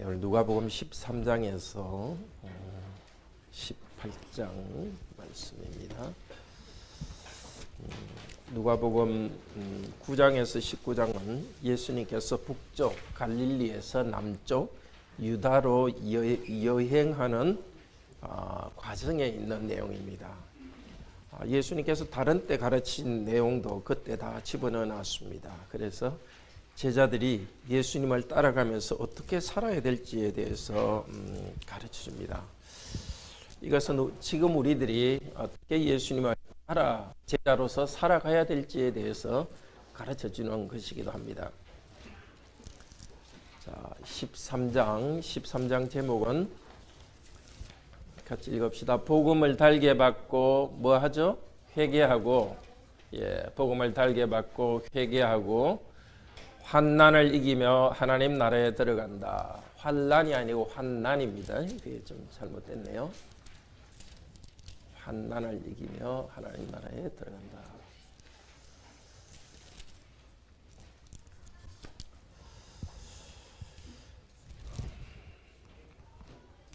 오늘 누가복음 13장에서 18장 말씀입니다. 누가복음 9장에서 19장은 예수님께서 북쪽 갈릴리에서 남쪽 유다로 여행하는 과정에 있는 내용입니다. 예수님께서 다른 때 가르친 내용도 그때 다 집어넣어 놨습니다. 그래서 제자들이 예수님을 따라가면서 어떻게 살아야 될지에 대해서 가르쳐 줍니다. 이것은 지금 우리들이 어떻게 예수님을 따라 제자로서 살아가야 될지에 대해서 가르쳐 주는 것이기도 합니다. 자, 13장 제목은 같이 읽읍시다. 복음을 달게 받고 뭐 하죠? 회개하고, 복음을 달게 받고 회개하고 환난을 이기며 하나님 나라에 들어간다. 환난이 아니고 환난입니다. 그게 좀 잘못됐네요. 환난을 이기며 하나님 나라에 들어간다.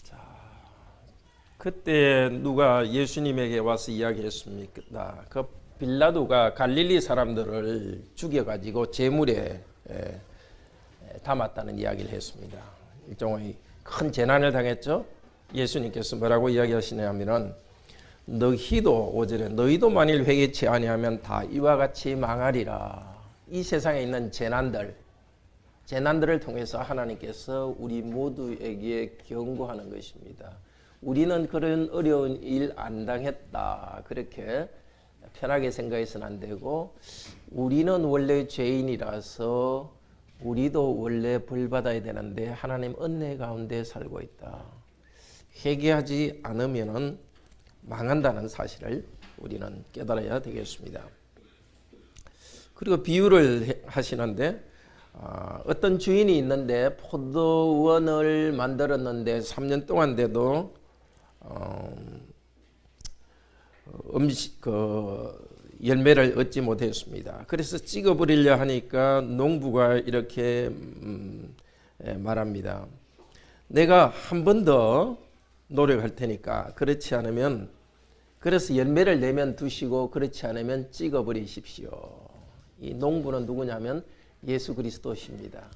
자, 그때 누가 예수님에게 와서 이야기했습니까? 그 빌라도가 갈릴리 사람들을 죽여가지고 제물에 담았다는 이야기를 했습니다. 일종의 큰 재난을 당했죠. 예수님께서 뭐라고 이야기하시냐면은 너희도 5절에 너희도 만일 회개치 아니하면 다 이와 같이 망하리라. 이 세상에 있는 재난들을 통해서 하나님께서 우리 모두에게 경고하는 것입니다. 우리는 그런 어려운 일 안 당했다. 그렇게 편하게 생각해서는 안 되고, 우리는 원래 죄인이라서 우리도 원래 벌 받아야 되는데 하나님 은혜 가운데 살고 있다. 회개하지 않으면 망한다는 사실을 우리는 깨달아야 되겠습니다. 그리고 비유를 하시는데, 어떤 주인이 있는데 포도원을 만들었는데 3년 동안 돼도 열매를 얻지 못했습니다. 그래서 찍어버리려 하니까 농부가 이렇게 말합니다. 내가 한 번 더 노력할 테니까 그렇지 않으면, 그래서 열매를 내면 두시고 그렇지 않으면 찍어버리십시오. 이 농부는 누구냐면 예수 그리스도십니다.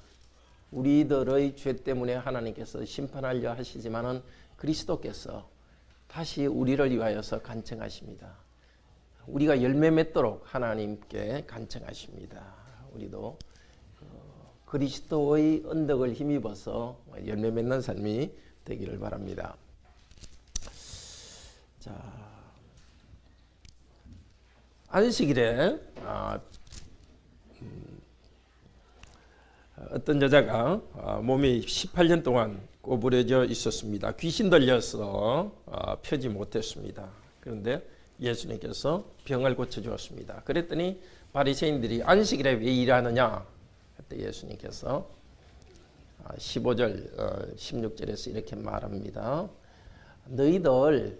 우리들의 죄 때문에 하나님께서 심판하려 하시지만은 그리스도께서 다시 우리를 위하여서 간청하십니다. 우리가 열매 맺도록 하나님께 간청하십니다. 우리도 그리스도의 언덕을 힘입어서 열매 맺는 삶이 되기를 바랍니다. 자, 안식일에 어떤 여자가 몸이 18년 동안 꼬부려져 있었습니다. 귀신 들려서 펴지 못했습니다. 그런데 예수님께서 병을 고쳐주었습니다. 그랬더니 바리새인들이 안식일에 왜 일하느냐 그때 예수님께서 15절 16절에서 이렇게 말합니다. 너희들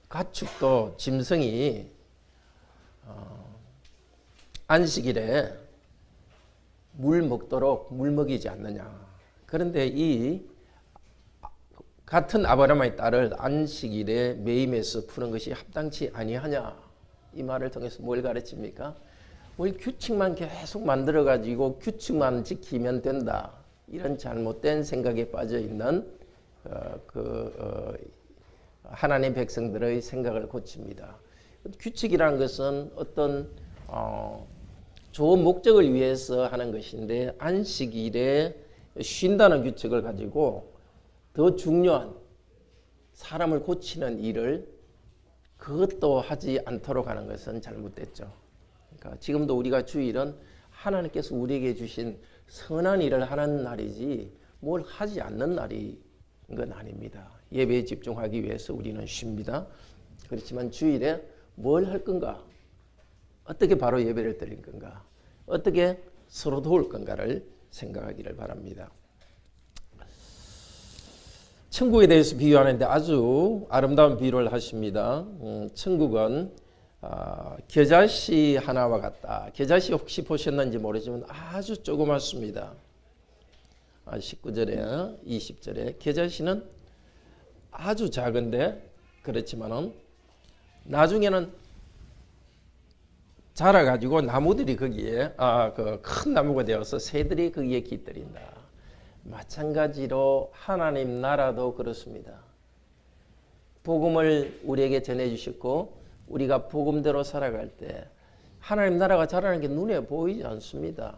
가축도 짐승이 안식일에 물 먹도록 물 먹이지 않느냐. 그런데 이 같은 아브라함의 딸을 안식일에 매임해서 푸는 것이 합당치 아니하냐. 이 말을 통해서 뭘 가르칩니까? 뭘 규칙만 계속 만들어가지고 규칙만 지키면 된다. 이런 잘못된 생각에 빠져있는 하나님 백성들의 생각을 고칩니다. 규칙이라는 것은 어떤 좋은 목적을 위해서 하는 것인데, 안식일에 쉰다는 규칙을 가지고 더 중요한 사람을 고치는 일을 그것도 하지 않도록 하는 것은 잘못됐죠. 그러니까 지금도 우리가 주일은 하나님께서 우리에게 주신 선한 일을 하는 날이지 뭘 하지 않는 날인 건 아닙니다. 예배에 집중하기 위해서 우리는 쉽니다. 그렇지만 주일에 뭘 할 건가? 어떻게 바로 예배를 드릴 건가? 어떻게 서로 도울 건가를 생각하기를 바랍니다. 천국에 대해서 비유하는데 아주 아름다운 비유를 하십니다. 천국은 겨자씨 하나와 같다. 겨자씨 혹시 보셨는지 모르지만 아주 조그맣습니다. 19절에 20절에 계절시는 아주 작은데 그렇지만은 나중에는 자라가지고 나무들이 거기에 그 큰 나무가 되어서 새들이 거기에 깃들인다. 마찬가지로 하나님 나라도 그렇습니다. 복음을 우리에게 전해주셨고 우리가 복음대로 살아갈 때 하나님 나라가 자라는 게 눈에 보이지 않습니다.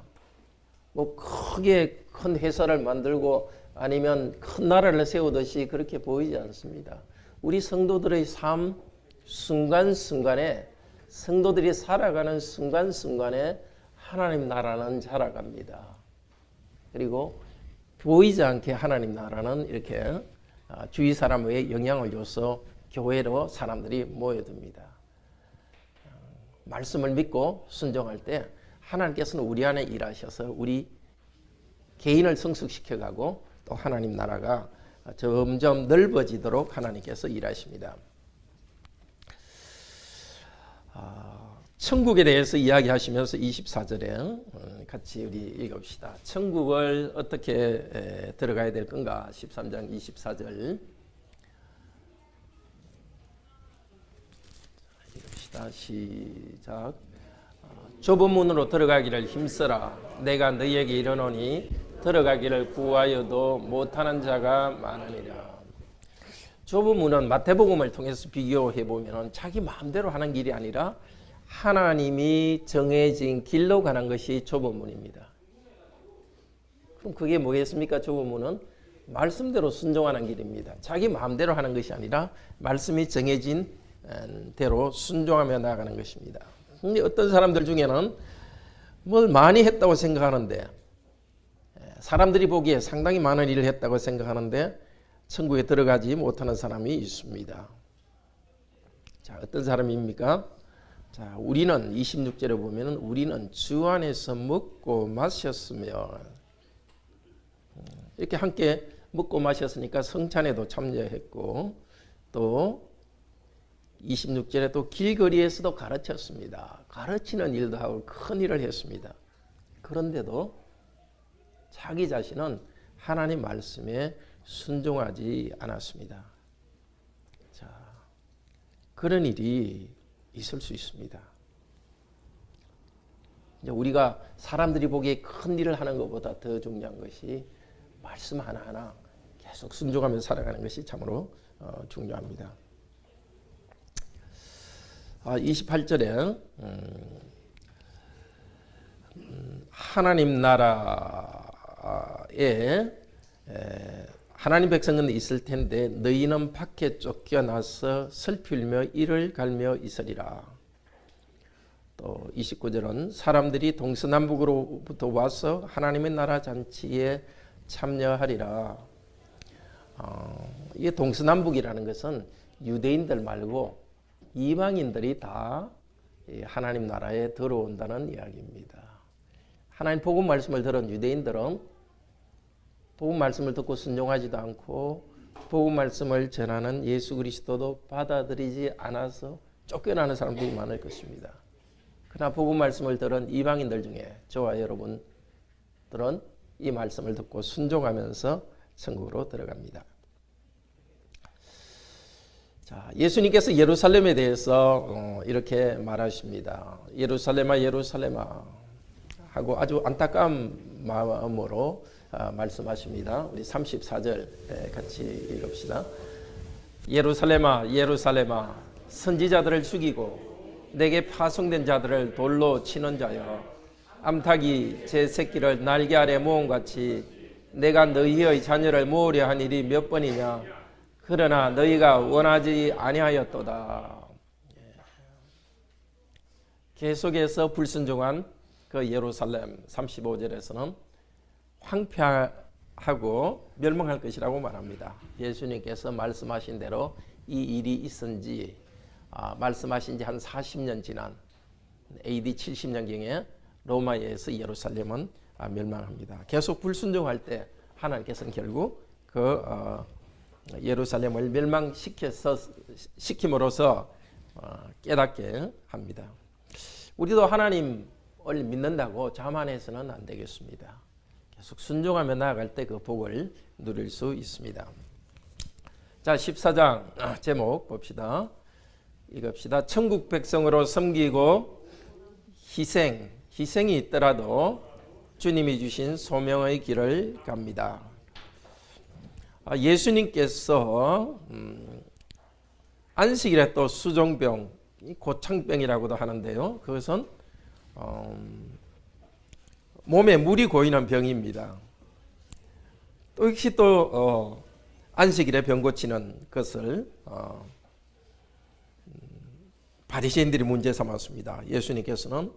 뭐 크게 큰 회사를 만들고 아니면 큰 나라를 세우듯이 그렇게 보이지 않습니다. 우리 성도들의 삶 순간순간에 성도들이 살아가는 순간순간에 하나님 나라는 자라갑니다. 그리고 보이지 않게 하나님 나라는 이렇게 주위 사람에게 영향을 줘서 교회로 사람들이 모여듭니다. 말씀을 믿고 순종할 때 하나님께서는 우리 안에 일하셔서 우리 개인을 성숙시켜가고 또 하나님 나라가 점점 넓어지도록 하나님께서 일하십니다. 천국에 대해서 이야기하시면서 24절에 같이 우리 읽읍시다. 천국을 어떻게 들어가야 될 건가? 13장 24절 읽읍시다. 시작. 좁은 문으로 들어가기를 힘써라. 내가 너희에게 이르노니 들어가기를 구하여도 못하는 자가 많으니라. 좁은 문은 마태복음을 통해서 비교해 보면 자기 마음대로 하는 길이 아니라 하나님이 정해진 길로 가는 것이 좁은 문입니다. 그럼 그게 뭐겠습니까? 좁은 문은 말씀대로 순종하는 길입니다. 자기 마음대로 하는 것이 아니라 말씀이 정해진 대로 순종하며 나아가는 것입니다. 근데 어떤 사람들 중에는 뭘 많이 했다고 생각하는데 사람들이 보기에 상당히 많은 일을 했다고 생각하는데 천국에 들어가지 못하는 사람이 있습니다. 자, 어떤 사람입니까? 자, 우리는 26절에 보면은 우리는 주 안에서 먹고 마셨으며 이렇게 함께 먹고 마셨으니까 성찬에도 참여했고 또 26절에 또 길거리에서도 가르쳤습니다. 가르치는 일도 하고 큰 일을 했습니다. 그런데도 자기 자신은 하나님 말씀에 순종하지 않았습니다. 자, 그런 일이 있을 수 있습니다. 이제 우리가 사람들이 보기에 큰 일을 하는 것보다 더 중요한 것이 말씀 하나하나 계속 순종하면서 살아가는 것이 참으로 중요합니다. 28절에 하나님 나라에 하나님 백성은 있을 텐데 너희는 밖에 쫓겨나서 슬피며 이를 갈며 있으리라. 또 29절은 사람들이 동서남북으로부터 와서 하나님의 나라 잔치에 참여하리라. 이게 동서남북이라는 것은 유대인들 말고 이방인들이 다 하나님 나라에 들어온다는 이야기입니다. 하나님 복음 말씀을 들은 유대인들은 복음 말씀을 듣고 순종하지도 않고 복음 말씀을 전하는 예수 그리스도도 받아들이지 않아서 쫓겨나는 사람들이 많을 것입니다. 그러나 복음 말씀을 들은 이방인들 중에 저와 여러분들은 이 말씀을 듣고 순종하면서 천국으로 들어갑니다. 자, 예수님께서 예루살렘에 대해서 이렇게 말하십니다. 예루살렘아 예루살렘아 하고 아주 안타까운 마음으로 말씀하십니다. 우리 34절 같이 읽읍시다. 예루살렘아 예루살렘아 선지자들을 죽이고 내게 파송된 자들을 돌로 치는 자여 암탉이 제 새끼를 날개 아래 모음같이 내가 너희의 자녀를 모으려 한 일이 몇 번이냐 그러나 너희가 원하지 아니하였도다. 계속해서 불순종한 그 예루살렘 35절에서는 황폐하고 멸망할 것이라고 말합니다. 예수님께서 말씀하신 대로 이 일이 있은 지 말씀하신 지 한 40년 지난 AD 70년경에 로마에서 예루살렘은 멸망합니다. 계속 불순종할 때 하나님께서는 결국 그 예루살렘을 멸망시킴으로써 깨닫게 합니다. 우리도 하나님을 믿는다고 자만해서는 안 되겠습니다. 계속 순종하며 나아갈 때 그 복을 누릴 수 있습니다. 자, 14장 제목 봅시다. 읽읍시다. 천국 백성으로 섬기고 희생이 있더라도 주님이 주신 소명의 길을 갑니다. 예수님께서 안식일에 또 수종병, 고창병이라고도 하는데요. 그것은 몸에 물이 고이는 병입니다. 또 역시 또 안식일에 병 고치는 것을 바리새인들이 문제 삼았습니다. 예수님께서는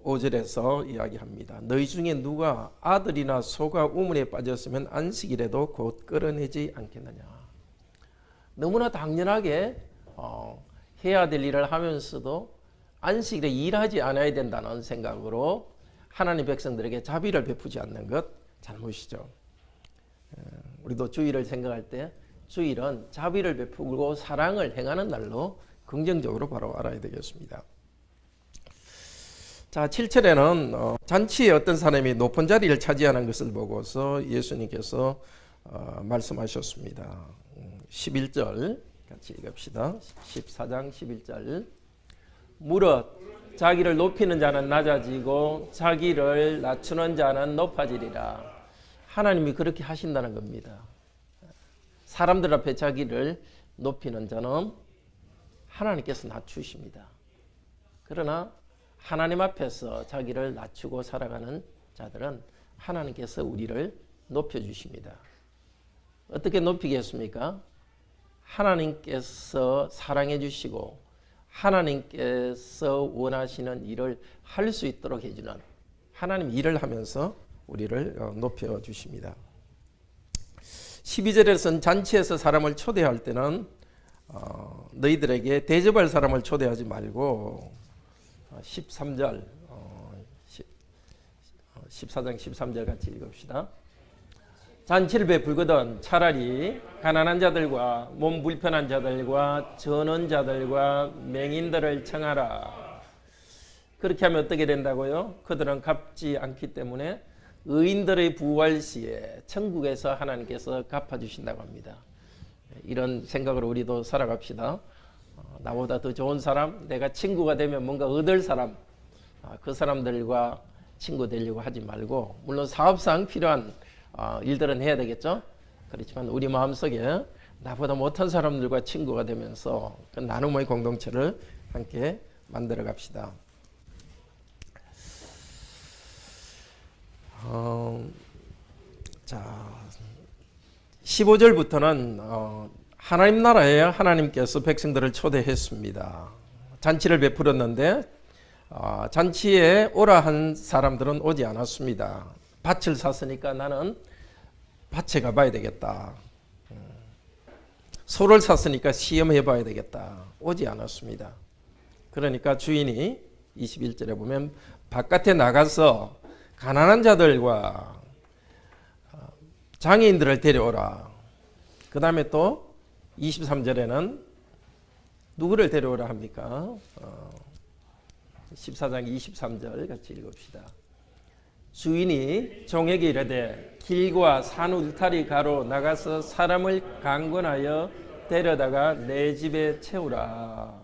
5절에서 이야기합니다. 너희 중에 누가 아들이나 소가 우물에 빠졌으면 안식일에도 곧 끌어내지 않겠느냐. 너무나 당연하게 해야 될 일을 하면서도 안식일에 일하지 않아야 된다는 생각으로 하나님 백성들에게 자비를 베푸지 않는 것 잘못이죠. 우리도 주일을 생각할 때 주일은 자비를 베푸고 사랑을 행하는 날로 긍정적으로 바로 알아야 되겠습니다. 자, 7절에는 잔치에 어떤 사람이 높은 자리를 차지하는 것을 보고서 예수님께서 말씀하셨습니다. 11절 같이 읽읍시다. 14장 11절. 무릇 자기를 높이는 자는 낮아지고 자기를 낮추는 자는 높아지리라. 하나님이 그렇게 하신다는 겁니다. 사람들 앞에 자기를 높이는 자는 하나님께서 낮추십니다. 그러나 하나님 앞에서 자기를 낮추고 살아가는 자들은 하나님께서 우리를 높여주십니다. 어떻게 높이겠습니까? 하나님께서 사랑해 주시고 하나님께서 원하시는 일을 할 수 있도록 해주는 하나님 일을 하면서 우리를 높여주십니다. 12절에서는 잔치에서 사람을 초대할 때는 너희들에게 대접할 사람을 초대하지 말고 13절 14장 13절 같이 읽읍시다. 잔치를 베풀거든 차라리 가난한 자들과 몸 불편한 자들과 전원 자들과 맹인들을 청하라. 그렇게 하면 어떻게 된다고요? 그들은 갚지 않기 때문에 의인들의 부활 시에 천국에서 하나님께서 갚아주신다고 합니다. 이런 생각으로 우리도 살아갑시다. 나보다 더 좋은 사람, 내가 친구가 되면 뭔가 얻을 사람, 그 사람들과 친구 되려고 하지 말고, 물론 사업상 필요한 일들은 해야 되겠죠. 그렇지만 우리 마음속에 나보다 못한 사람들과 친구가 되면서 그 나눔의 공동체를 함께 만들어 갑시다. 자, 15절부터는 하나님 나라에 하나님께서 백성들을 초대했습니다. 잔치를 베풀었는데 잔치에 오라 한 사람들은 오지 않았습니다. 밭을 샀으니까 나는 밭에 가봐야 되겠다. 소를 샀으니까 시험해 봐야 되겠다. 오지 않았습니다. 그러니까 주인이 21절에 보면 바깥에 나가서 가난한 자들과 장애인들을 데려오라. 그 다음에 또 23절에는 누구를 데려오라 합니까? 14장 23절 같이 읽읍시다. 주인이 종에게 이르되 길과 산 울타리 가로 나가서 사람을 강권하여 데려다가 내 집에 채우라.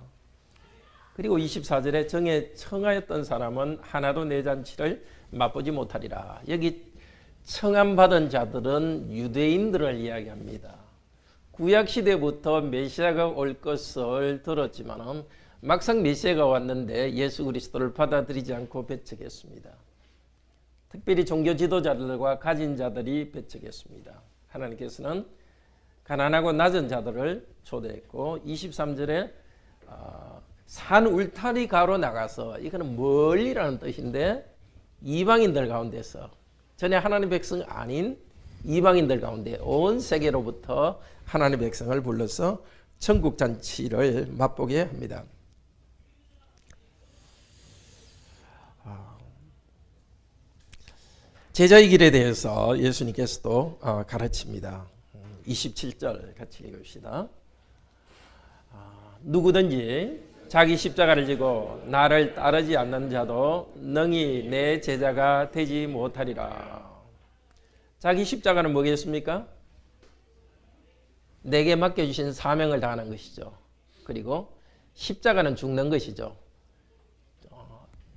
그리고 24절에 정에 청하였던 사람은 하나도 내 잔치를 맛보지 못하리라. 여기 청함받은 자들은 유대인들을 이야기합니다. 구약시대부터 메시아가 올 것을 들었지만 막상 메시아가 왔는데 예수 그리스도를 받아들이지 않고 배척했습니다. 특별히 종교 지도자들과 가진 자들이 배척했습니다. 하나님께서는 가난하고 낮은 자들을 초대했고 23절에 산 울타리 가로 나가서, 이거는 멀리라는 뜻인데 이방인들 가운데서, 전에 하나님 백성 아닌 이방인들 가운데 온 세계로부터 하나님 백성을 불러서 천국 잔치를 맛보게 합니다. 제자의 길에 대해서 예수님께서도 가르칩니다. 27절 같이 읽읍시다. 누구든지 자기 십자가를 지고 나를 따르지 않는 자도 능히 내 제자가 되지 못하리라. 자기 십자가는 뭐겠습니까? 내게 맡겨주신 사명을 다하는 것이죠. 그리고 십자가는 죽는 것이죠.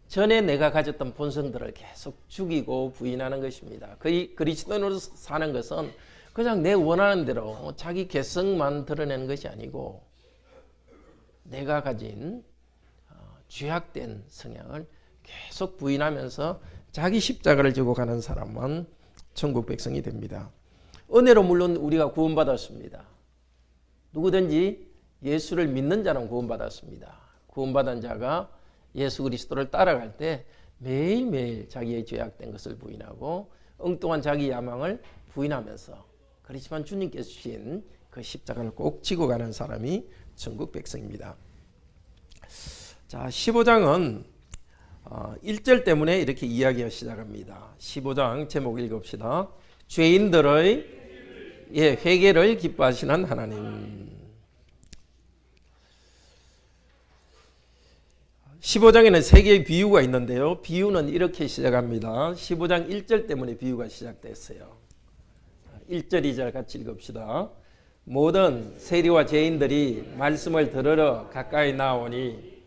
전에 내가 가졌던 본성들을 계속 죽이고 부인하는 것입니다. 그리스도인으로 사는 것은 그냥 내 원하는 대로 자기 개성만 드러내는 것이 아니고 내가 가진 죄악된 성향을 계속 부인하면서 자기 십자가를 지고 가는 사람만 천국 백성이 됩니다. 은혜로 물론 우리가 구원받았습니다. 누구든지 예수를 믿는 자는 구원받았습니다. 구원받은 자가 예수 그리스도를 따라갈 때 매일매일 자기의 죄악된 것을 부인하고 엉뚱한 자기 야망을 부인하면서, 그렇지만 주님께서 주신 그 십자가를 꼭 지고 가는 사람이 천국 백성입니다. 자, 15장은 1절 때문에 이렇게 이야기가 시작합니다. 15장 제목 읽읍시다. 죄인들의 회개를 기뻐하시는 하나님. 15장에는 세 개의 비유가 있는데요. 비유는 이렇게 시작합니다. 15장 1절 때문에 비유가 시작됐어요. 1절, 2절 같이 읽읍시다. 모든 세리와 죄인들이 말씀을 들으러 가까이 나오니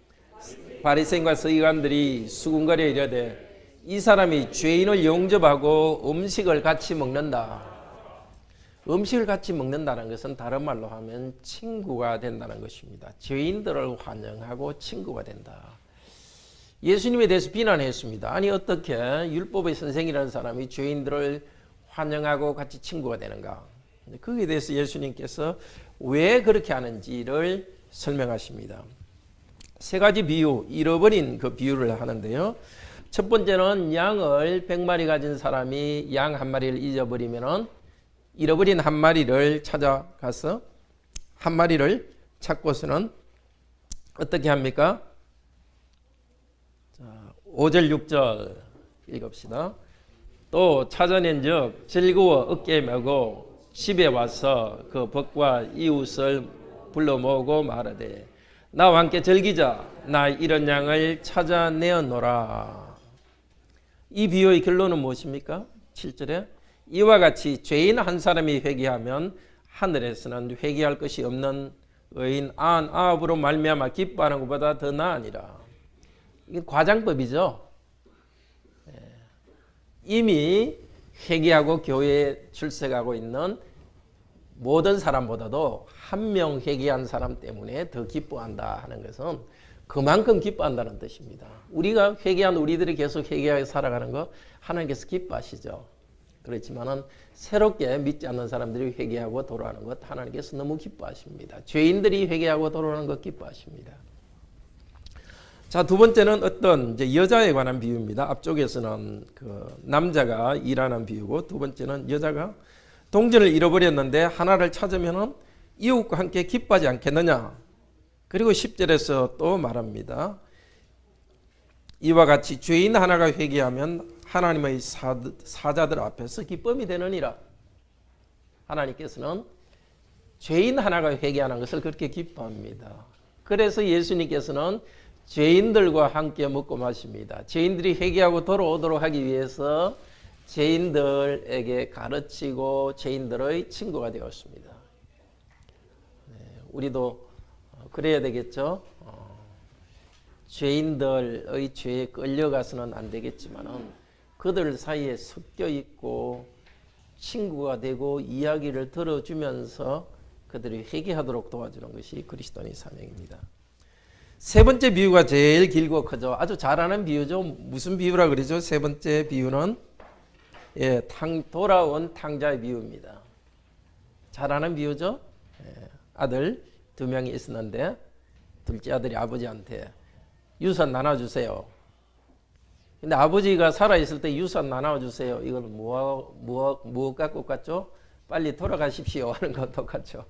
바리새인과 서기관들이 수군거려 이르되 이 사람이 죄인을 영접하고 음식을 같이 먹는다. 음식을 같이 먹는다는 것은 다른 말로 하면 친구가 된다는 것입니다. 죄인들을 환영하고 친구가 된다. 예수님에 대해서 비난했습니다. 아니 어떻게 율법의 선생이라는 사람이 죄인들을 환영하고 같이 친구가 되는가? 거기에 대해서 예수님께서 왜 그렇게 하는지를 설명하십니다. 세 가지 비유, 잃어버린 그 비유를 하는데요. 첫 번째는 양을 100마리 가진 사람이 양 한 마리를 잊어버리면은 잃어버린 한 마리를 찾아가서 한 마리를 찾고서는 어떻게 합니까? 자, 5절 6절 읽읍시다. 또 찾아낸 즉 즐거워 어깨에 메고 집에 와서 그 벗과 이웃을 불러 모으고 말하되 나와 함께 즐기자. 나 이런 양을 찾아내었노라. 이 비유의 결론은 무엇입니까? 7절에 이와 같이 죄인 한 사람이 회개하면 하늘에서는 회개할 것이 없는 의인 아합으로 말미암아 기뻐하는 것보다 더 나으니라. 이게 과장법이죠. 이미 회개하고 교회에 출석하고 있는 모든 사람보다도 한 명 회개한 사람 때문에 더 기뻐한다 하는 것은 그만큼 기뻐한다는 뜻입니다. 우리가 회개한 우리들이 계속 회개하게 살아가는 거 하나님께서 기뻐하시죠. 그렇지만은 새롭게 믿지 않는 사람들이 회개하고 돌아오는 것 하나님께서 너무 기뻐하십니다. 죄인들이 회개하고 돌아오는 것 기뻐하십니다. 자, 두 번째는 어떤 이제 여자에 관한 비유입니다. 앞쪽에서는 그 남자가 일하는 비유고, 두 번째는 여자가 동전을 잃어버렸는데 하나를 찾으면은 이웃과 함께 기뻐하지 않겠느냐. 그리고 10절에서 또 말합니다. 이와 같이 죄인 하나가 회개하면 하나님의 사자들 앞에서 기쁨이 되느니라. 하나님께서는 죄인 하나가 회개하는 것을 그렇게 기뻐합니다. 그래서 예수님께서는 죄인들과 함께 먹고 마십니다. 죄인들이 회개하고 돌아오도록 하기 위해서 죄인들에게 가르치고 죄인들의 친구가 되었습니다. 우리도 그래야 되겠죠. 죄인들의 죄에 끌려가서는 안 되겠지만은 그들 사이에 섞여 있고 친구가 되고 이야기를 들어주면서 그들이 회개하도록 도와주는 것이 그리스도인의 사명입니다. 세 번째 비유가 제일 길고 크죠. 아주 잘 아는 비유죠. 무슨 비유라 그러죠? 세 번째 비유는 돌아온 탕자의 비유입니다. 잘 아는 비유죠. 아들 2명이 있었는데 둘째 아들이 아버지한테 유산 나눠주세요. 근데 아버지가 살아있을 때 유산 나눠주세요. 이건 무엇 갖고 갔죠? 빨리 돌아가십시오 하는 것 똑같죠.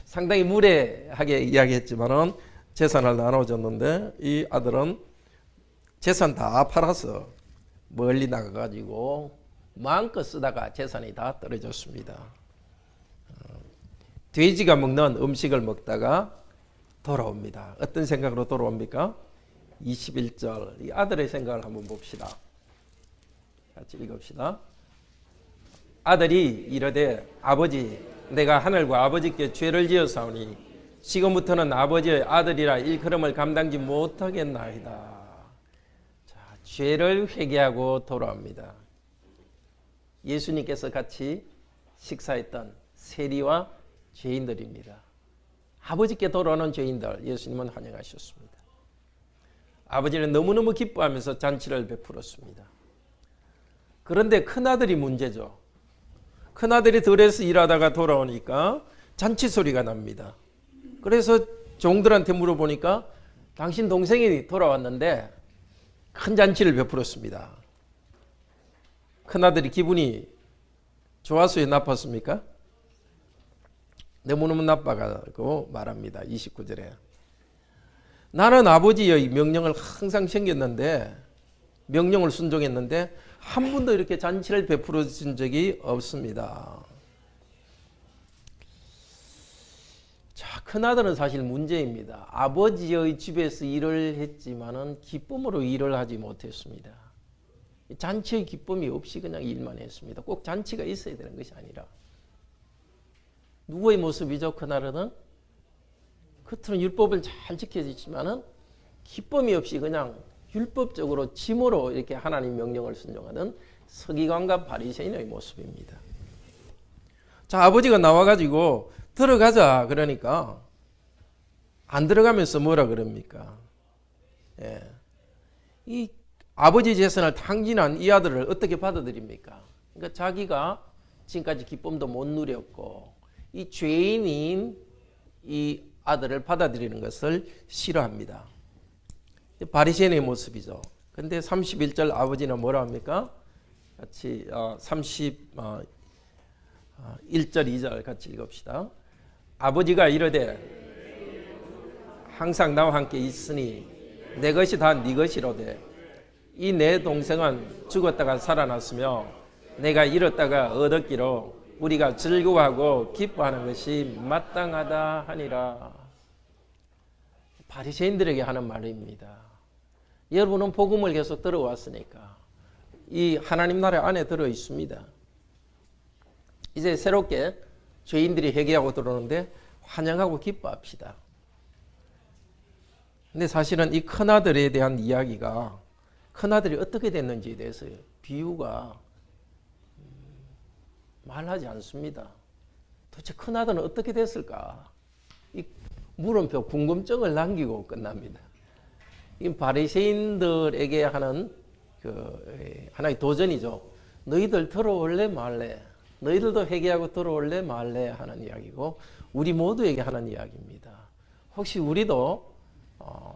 상당히 무례하게 이야기했지만은 재산을 나눠줬는데 이 아들은 재산 다 팔아서 멀리 나가가지고 마음껏 쓰다가 재산이 다 떨어졌습니다. 돼지가 먹는 음식을 먹다가 돌아옵니다. 어떤 생각으로 돌아옵니까? 21절 이 아들의 생각을 한번 봅시다. 같이 읽읍시다. 아들이 이르되 아버지 내가 하늘과 아버지께 죄를 지었사오니 지금부터는 아버지의 아들이라 일컬음을 감당지 못하겠나이다. 자, 죄를 회개하고 돌아옵니다. 예수님께서 같이 식사했던 세리와 죄인들입니다. 아버지께 돌아오는 죄인들 예수님은 환영하셨습니다. 아버지는 너무너무 기뻐하면서 잔치를 베풀었습니다. 그런데 큰아들이 문제죠. 큰아들이 들에서 일하다가 돌아오니까 잔치 소리가 납니다. 그래서 종들한테 물어보니까 당신 동생이 돌아왔는데 큰 잔치를 베풀었습니다. 큰아들이 기분이 좋았어요? 나빴습니까? 너무너무 나빠가고 말합니다. 29절에 나는 아버지의 명령을 항상 챙겼는데 명령을 순종했는데 한 번도 이렇게 잔치를 베풀어 준 적이 없습니다. 자, 큰아들은 사실 문제입니다. 아버지의 집에서 일을 했지만은 기쁨으로 일을 하지 못했습니다. 잔치의 기쁨이 없이 그냥 일만 했습니다. 꼭 잔치가 있어야 되는 것이 아니라 누구의 모습이죠? 큰아들은 겉으로는 율법을 잘 지켜지지만은 기쁨이 없이 그냥 율법적으로 짐으로 이렇게 하나님 명령을 순종하는 서기관과 바리새인의 모습입니다. 자, 아버지가 나와가지고 들어가자 그러니까 안 들어가면서 뭐라 그럽니까? 예. 이 아버지 재산을 탕진한 이 아들을 어떻게 받아들입니까? 그러니까 자기가 지금까지 기쁨도 못 누렸고 이 죄인인 이 아들을 받아들이는 것을 싫어합니다. 바리새인의 모습이죠. 근데 31절 아버지는 뭐라 합니까? 같이 31절 2절 같이 읽읍시다. 아버지가 이르되 항상 나와 함께 있으니 내 것이 다 네 것이로되 이 내 동생은 죽었다가 살아났으며 내가 잃었다가 얻었기로 우리가 즐거워하고 기뻐하는 것이 마땅하다 하니라. 바리새인들에게 하는 말입니다. 여러분은 복음을 계속 들어왔으니까 이 하나님 나라 안에 들어 있습니다. 이제 새롭게 죄인들이 회개하고 들어오는데 환영하고 기뻐합시다. 근데 사실은 이 큰아들에 대한 이야기가 큰아들이 어떻게 됐는지에 대해서 비유가 말하지 않습니다. 도대체 큰아들은 어떻게 됐을까? 이 물음표 궁금증을 남기고 끝납니다. 이 바리새인들에게 하는 하나의 도전이죠. 너희들 들어올래 말래? 너희들도 회개하고 들어올래 말래? 하는 이야기고 우리 모두에게 하는 이야기입니다. 혹시 우리도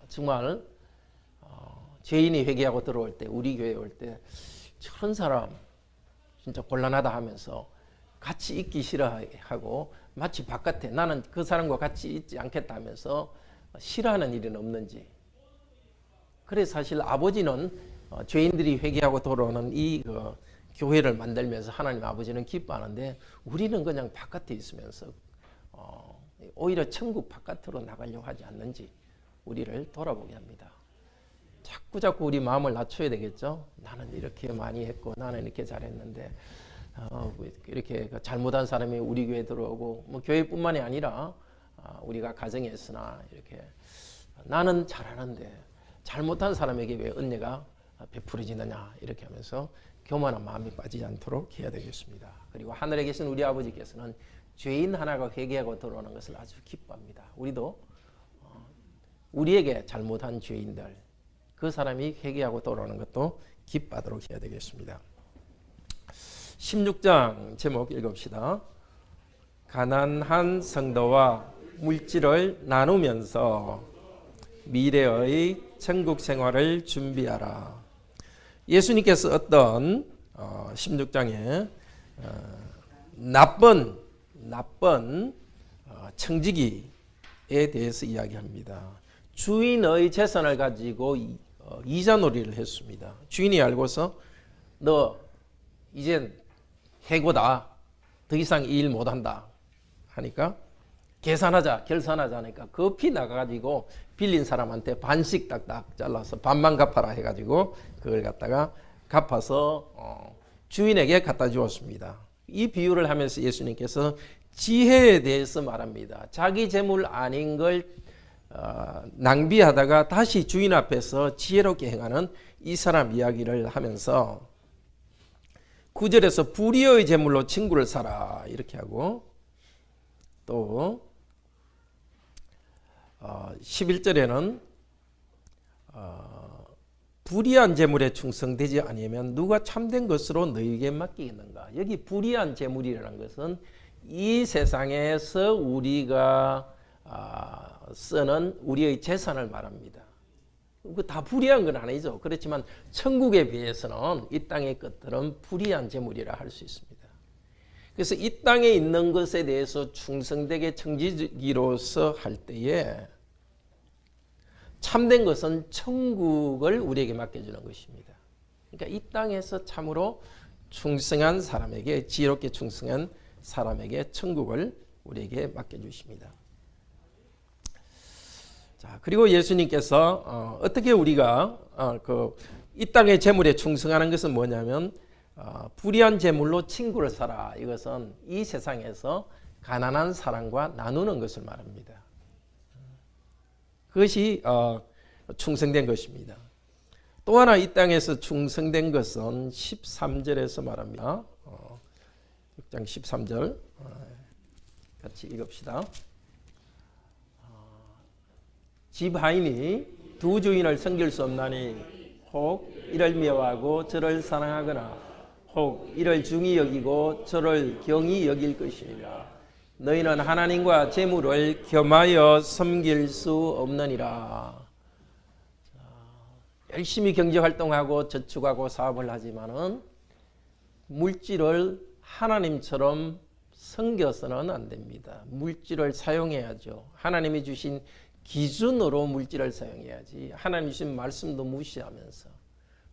정말 죄인이 회개하고 들어올 때 우리 교회에 올 때 저런 사람 진짜 곤란하다 하면서 같이 있기 싫어하고 마치 바깥에 나는 그 사람과 같이 있지 않겠다 하면서 싫어하는 일은 없는지. 그래서 사실 아버지는 죄인들이 회개하고 돌아오는 이 교회를 만들면서 하나님 아버지는 기뻐하는데 우리는 그냥 바깥에 있으면서 오히려 천국 바깥으로 나가려고 하지 않는지 우리를 돌아보게 합니다. 자꾸 우리 마음을 낮춰야 되겠죠. 나는 이렇게 많이 했고 나는 이렇게 잘했는데 이렇게 잘못한 사람이 우리 교회에 들어오고 뭐 교회뿐만이 아니라 우리가 가정에서나 이렇게 나는 잘하는데 잘못한 사람에게 왜 은혜가 베풀어지느냐 이렇게 하면서 교만한 마음이 빠지지 않도록 해야 되겠습니다. 그리고 하늘에 계신 우리 아버지께서는 죄인 하나가 회개하고 들어오는 것을 아주 기뻐합니다. 우리도 우리에게 잘못한 죄인들 그 사람이 회개하고 돌아오는 것도 기뻐하도록 해야 되겠습니다. 16장 제목 읽읍시다. 가난한 성도와 물질을 나누면서 미래의 천국 생활을 준비하라. 예수님께서 어떤 16장에 나쁜 청지기에 대해서 이야기합니다. 주인의 재산을 가지고 이자놀이를 했습니다. 주인이 알고서 너 이젠 해고다. 더 이상 이 일 못한다 하니까 결산하자 하니까 급히 나가가지고 빌린 사람한테 반씩 딱딱 잘라서 반만 갚아라 해가지고 그걸 갖다가 갚아서 주인에게 갖다 주었습니다. 이 비유를 하면서 예수님께서 지혜에 대해서 말합니다. 자기 재물 아닌 걸 낭비하다가 다시 주인 앞에서 지혜롭게 행하는 이 사람 이야기를 하면서 9절에서 불의의 재물로 친구를 사라 이렇게 하고, 또 11절에는 불의한 재물에 충성되지 아니하면 누가 참된 것으로 너희에게 맡기겠는가. 여기 불의한 재물이라는 것은 이 세상에서 우리가 쓰는 우리의 재산을 말합니다. 그 다 불의한 건 아니죠. 그렇지만 천국에 비해서는 이 땅의 것들은 불의한 재물이라 할 수 있습니다. 그래서 이 땅에 있는 것에 대해서 충성되게 청지기로서 할 때에 참된 것은 천국을 우리에게 맡겨주는 것입니다. 그러니까 이 땅에서 참으로 충성한 사람에게, 지혜롭게 충성한 사람에게 천국을 우리에게 맡겨주십니다. 자, 그리고 예수님께서 어떻게 우리가 이 땅의 재물에 충성하는 것은 뭐냐면 불의한 재물로 친구를 사라. 이것은 이 세상에서 가난한 사람과 나누는 것을 말합니다. 그것이 충성된 것입니다. 또 하나 이 땅에서 충성된 것은 13절에서 말합니다. 6장 13절 같이 읽읍시다. 집 하인이 두 주인을 섬길 수 없나니 혹 이를 미워하고 저를 사랑하거나 혹 이를 중히 여기고 저를 경히 여길 것이니라. 너희는 하나님과 재물을 겸하여 섬길 수 없느니라. 열심히 경제활동하고 저축하고 사업을 하지만은 물질을 하나님처럼 섬겨서는 안 됩니다. 물질을 사용해야죠. 하나님이 주신 기준으로 물질을 사용해야지. 하나님 주신 말씀도 무시하면서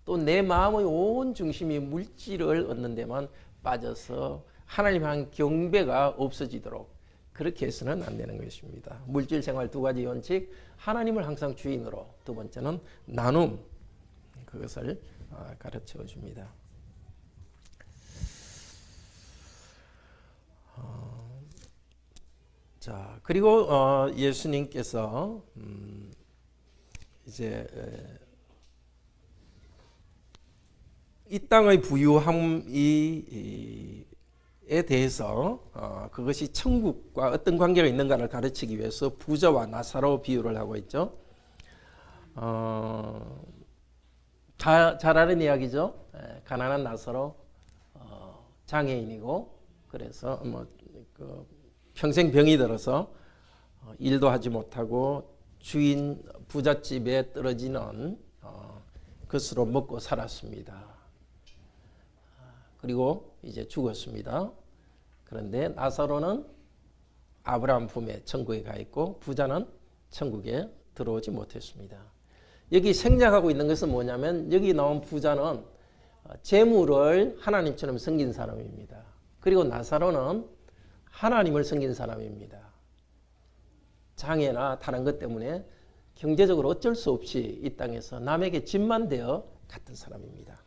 또 내 마음의 온 중심이 물질을 얻는 데만 빠져서 하나님 향한 경배가 없어지도록 그렇게 해서는 안 되는 것입니다. 물질 생활 두 가지 원칙, 하나님을 항상 주인으로, 두 번째는 나눔, 그것을 가르쳐 줍니다. 자, 그리고 예수님께서 이제 이 땅의 부유함에 대해서 그것이 천국과 어떤 관계가 있는가를 가르치기 위해서 부자와 나사로 비유를 하고 있죠. 잘 아는 이야기죠. 가난한 나사로 장애인이고, 그래서 평생 병이 들어서 일도 하지 못하고 주인 부잣집에 떨어지는 것으로 먹고 살았습니다. 그리고 이제 죽었습니다. 그런데 나사로는 아브라함 품에 천국에 가 있고 부자는 천국에 들어오지 못했습니다. 여기 생략하고 있는 것은 뭐냐면 여기 나온 부자는 재물을 하나님처럼 섬긴 사람입니다. 그리고 나사로는 하나님을 섬긴 사람입니다. 장애나 다른 것 때문에 경제적으로 어쩔 수 없이 이 땅에서 남에게 짐만 되어 갔던 사람입니다.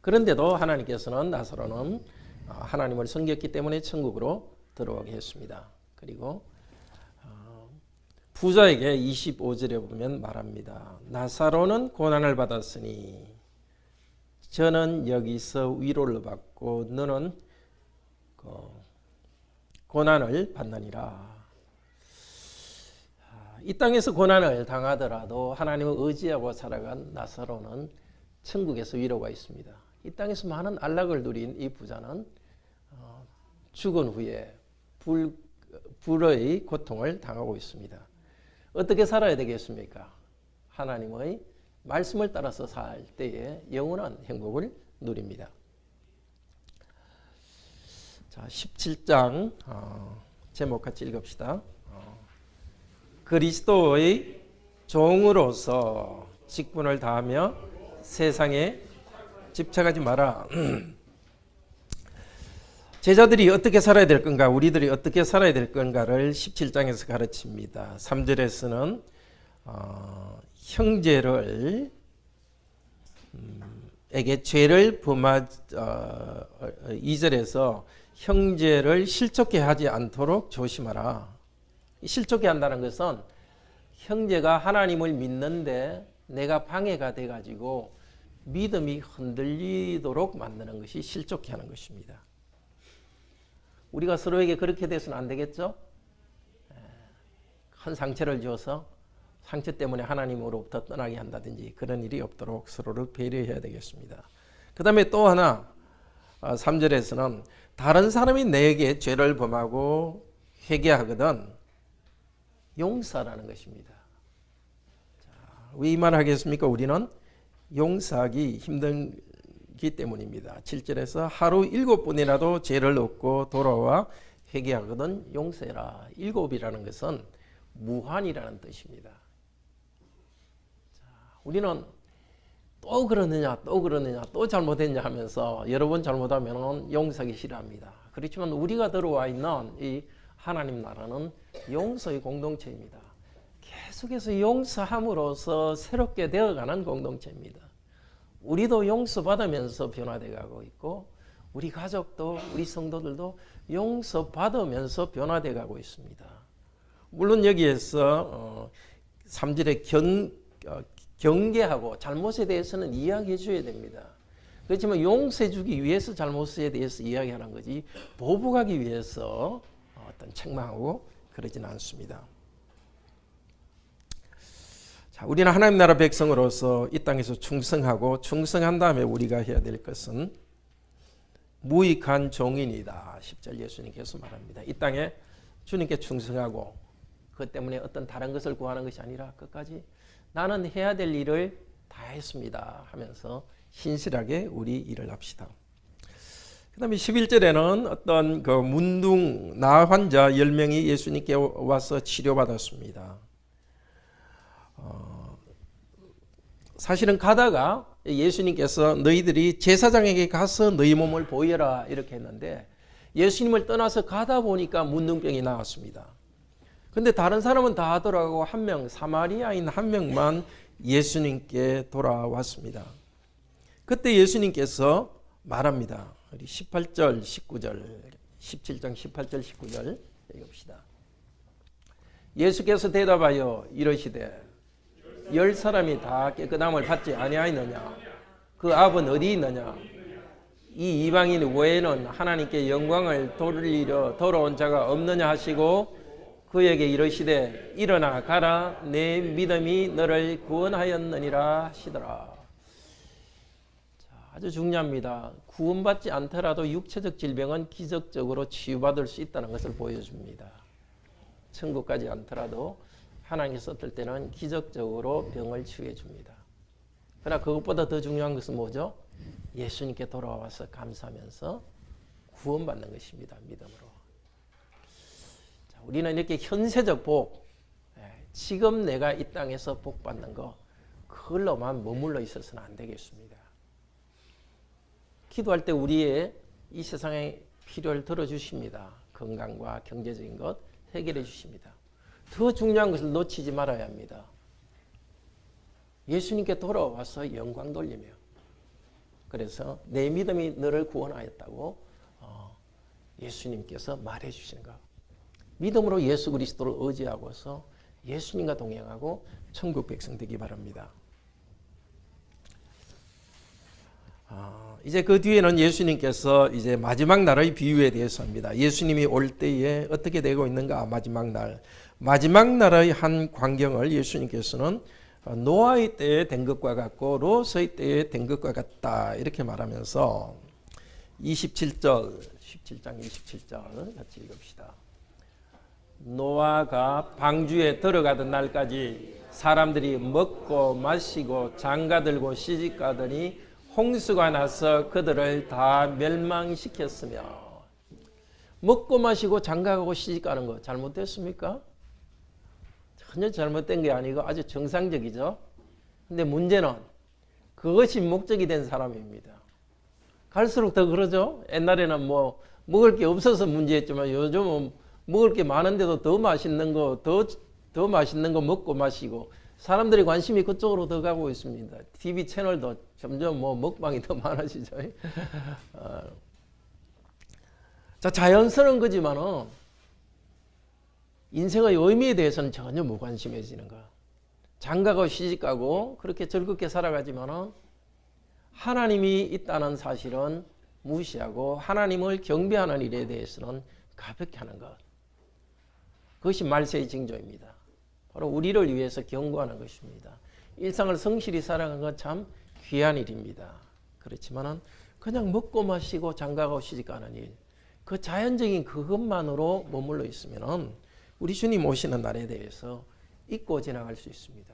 그런데도 하나님께서는 나사로는 하나님을 섬겼기 때문에 천국으로 들어오게 했습니다. 그리고 부자에게 25절에 보면 말합니다. 나사로는 고난을 받았으니 저는 여기서 위로를 받고 너는 고난을 받느니라. 이 땅에서 고난을 당하더라도 하나님을 의지하고 살아간 나사로는 천국에서 위로가 있습니다. 이 땅에서 많은 안락을 누린 이 부자는 죽은 후에 불의 고통을 당하고 있습니다. 어떻게 살아야 되겠습니까? 하나님의 말씀을 따라서 살 때에 영원한 행복을 누립니다. 자, 17장 제목 같이 읽읍시다. 그리스도의 종으로서 직분을 다하며 세상에 집착하지 마라. 제자들이 어떻게 살아야 될 건가, 우리들이 어떻게 살아야 될 건가를 17장에서 가르칩니다. 3절에서는 형제를 에게 죄를 2절에서 형제를 실족해 하지 않도록 조심하라. 실족해 한다는 것은 형제가 하나님을 믿는데 내가 방해가 돼가지고 믿음이 흔들리도록 만드는 것이 실족해 하는 것입니다. 우리가 서로에게 그렇게 돼서는 안 되겠죠? 큰 상처를 줘서 상처 때문에 하나님으로부터 떠나게 한다든지 그런 일이 없도록 서로를 배려해야 되겠습니다. 그 다음에 또 하나 3절에서는 다른 사람이 내게 죄를 범하고 회개하거든 용서라는 것입니다. 왜 이 말을 하겠습니까? 우리는 용서하기 힘들기 때문입니다. 7절에서 하루 7번이라도 죄를 얻고 돌아와 회개하거든 용서해라. 7이라는 것은 무한이라는 뜻입니다. 우리는 또 그러느냐 또 잘못했냐 하면서 여러 번 잘못하면 용서하기 싫어합니다. 그렇지만 우리가 들어와 있는 이 하나님 나라는 용서의 공동체입니다. 계속해서 용서함으로써 새롭게 되어가는 공동체입니다. 우리도 용서받으면서 변화되어가고 있고 우리 가족도 우리 성도들도 용서받으면서 변화되어가고 있습니다. 물론 여기에서 3절에 경계하고 잘못에 대해서는 이야기해 줘야 됩니다. 그렇지만 용서해 주기 위해서 잘못에 대해서 이야기하는 거지 보복하기 위해서 어떤 책망하고 그러지는 않습니다. 자, 우리는 하나님 나라 백성으로서 이 땅에서 충성하고 충성한 다음에 우리가 해야 될 것은 무익한 종인이다. 10절 예수님께서 말합니다. 이 땅에 주님께 충성하고 그것 때문에 어떤 다른 것을 구하는 것이 아니라 끝까지 나는 해야 될 일을 다 했습니다 하면서 신실하게 우리 일을 합시다. 그 다음에 11절에는 어떤 그 문둥 나 환자 10명이 예수님께 와서 치료받았습니다. 사실은 가다가 예수님께서 너희들이 제사장에게 가서 너희 몸을 보여라 이렇게 했는데 예수님을 떠나서 가다 보니까 문둥병이 나왔습니다. 근데 다른 사람은 다 돌아가고 한 명, 사마리아인 한 명만 예수님께 돌아왔습니다. 그때 예수님께서 말합니다. 우리 18절, 19절, 17장 18절, 19절 읽읍시다. 예수께서 대답하여 이르시되 10사람이 다 깨끗함을 받지 아니하였느냐? 그 압은 어디 있느냐? 이 이방인 외에는 하나님께 영광을 돌리려 돌아온 자가 없느냐 하시고 그에게 이르시되 일어나 가라 내 믿음이 너를 구원하였느니라 하시더라. 아주 중요합니다. 구원받지 않더라도 육체적 질병은 기적적으로 치유받을 수 있다는 것을 보여줍니다. 천국까지 않더라도 하나님께서 어떨 때는 기적적으로 병을 치유해 줍니다. 그러나 그것보다 더 중요한 것은 뭐죠? 예수님께 돌아와서 감사하면서 구원받는 것입니다. 믿음으로. 자, 우리는 이렇게 현세적 복, 지금 내가 이 땅에서 복 받는 거 그걸로만 머물러 있어서는 안 되겠습니다. 기도할 때 우리의 이 세상의 필요를 들어주십니다. 건강과 경제적인 것 해결해 주십니다. 더 중요한 것을 놓치지 말아야 합니다. 예수님께 돌아와서 영광 돌리며 그래서 내 믿음이 너를 구원하였다고 예수님께서 말해 주시는 것. 믿음으로 예수 그리스도를 의지하고서 예수님과 동행하고 천국 백성 되기 바랍니다. 이제 그 뒤에는 예수님께서 이제 마지막 날의 비유에 대해서 합니다. 예수님이 올 때에 어떻게 되고 있는가 마지막 날. 마지막 날의 한 광경을 예수님께서는 노아의 때에 된 것과 같고 롯의 때에 된 것과 같다 이렇게 말하면서 17절 17장 27절 같이 읽읍시다. 노아가 방주에 들어가던 날까지 사람들이 먹고 마시고 장가들고 시집가더니 홍수가 나서 그들을 다 멸망시켰으며. 먹고 마시고 장가가고 시집가는 거 잘못됐습니까? 전혀 잘못된 게 아니고 아주 정상적이죠. 근데 문제는 그것이 목적이 된 사람입니다. 갈수록 더 그러죠. 옛날에는 뭐 먹을 게 없어서 문제였지만 요즘은 먹을 게 많은데도 더 맛있는 거, 더 맛있는 거 먹고 마시고 사람들의 관심이 그쪽으로 더 가고 있습니다. TV 채널도 점점 뭐 먹방이 더 많아지죠. 자, 자연스러운 거지만은 인생의 의미에 대해서는 전혀 무관심해지는 거. 장가고 시집가고 그렇게 즐겁게 살아가지만은 하나님이 있다는 사실은 무시하고 하나님을 경배하는 일에 대해서는 가볍게 하는 것. 그것이 말세의 징조입니다. 바로 우리를 위해서 경고하는 것입니다. 일상을 성실히 살아가는 건 참 귀한 일입니다. 그렇지만은 그냥 먹고 마시고 장가가고 시집가는 일, 그 자연적인 그것만으로 머물러 있으면은 우리 주님 오시는 날에 대해서 잊고 지나갈 수 있습니다.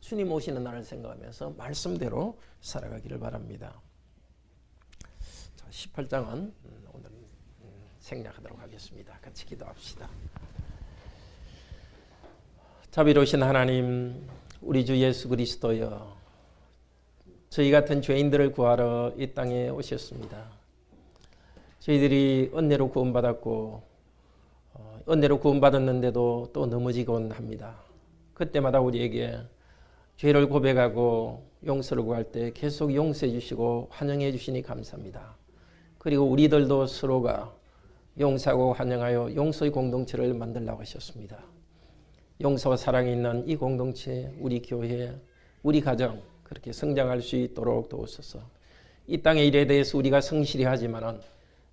주님 오시는 날을 생각하면서 말씀대로 살아가기를 바랍니다. 자, 18장은 오늘 생략하도록 하겠습니다. 같이 기도합시다. 자비로우신 하나님, 우리 주 예수 그리스도여, 저희 같은 죄인들을 구하러 이 땅에 오셨습니다. 저희들이 은혜로 구원받았고 은혜로 구원받았는데도 또 넘어지곤 합니다. 그때마다 우리에게 죄를 고백하고 용서를 구할 때 계속 용서해 주시고 환영해 주시니 감사합니다. 그리고 우리들도 서로가 용서하고 환영하여 용서의 공동체를 만들려고 하셨습니다. 용서와 사랑이 있는 이 공동체, 우리 교회, 우리 가정 그렇게 성장할 수 있도록 도우소서. 이 땅의 일에 대해서 우리가 성실히 하지만은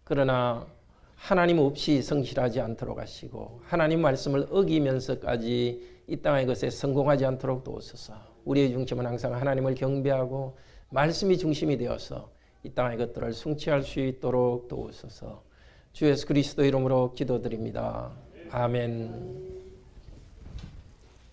그러나 하나님 없이 성실하지 않도록 하시고 하나님 말씀을 어기면서까지 이 땅의 것에 성공하지 않도록 도우소서. 우리의 중심은 항상 하나님을 경배하고 말씀이 중심이 되어서 이 땅의 것들을 성취할 수 있도록 도우소서. 주 예수 그리스도 이름으로 기도드립니다. 아멘.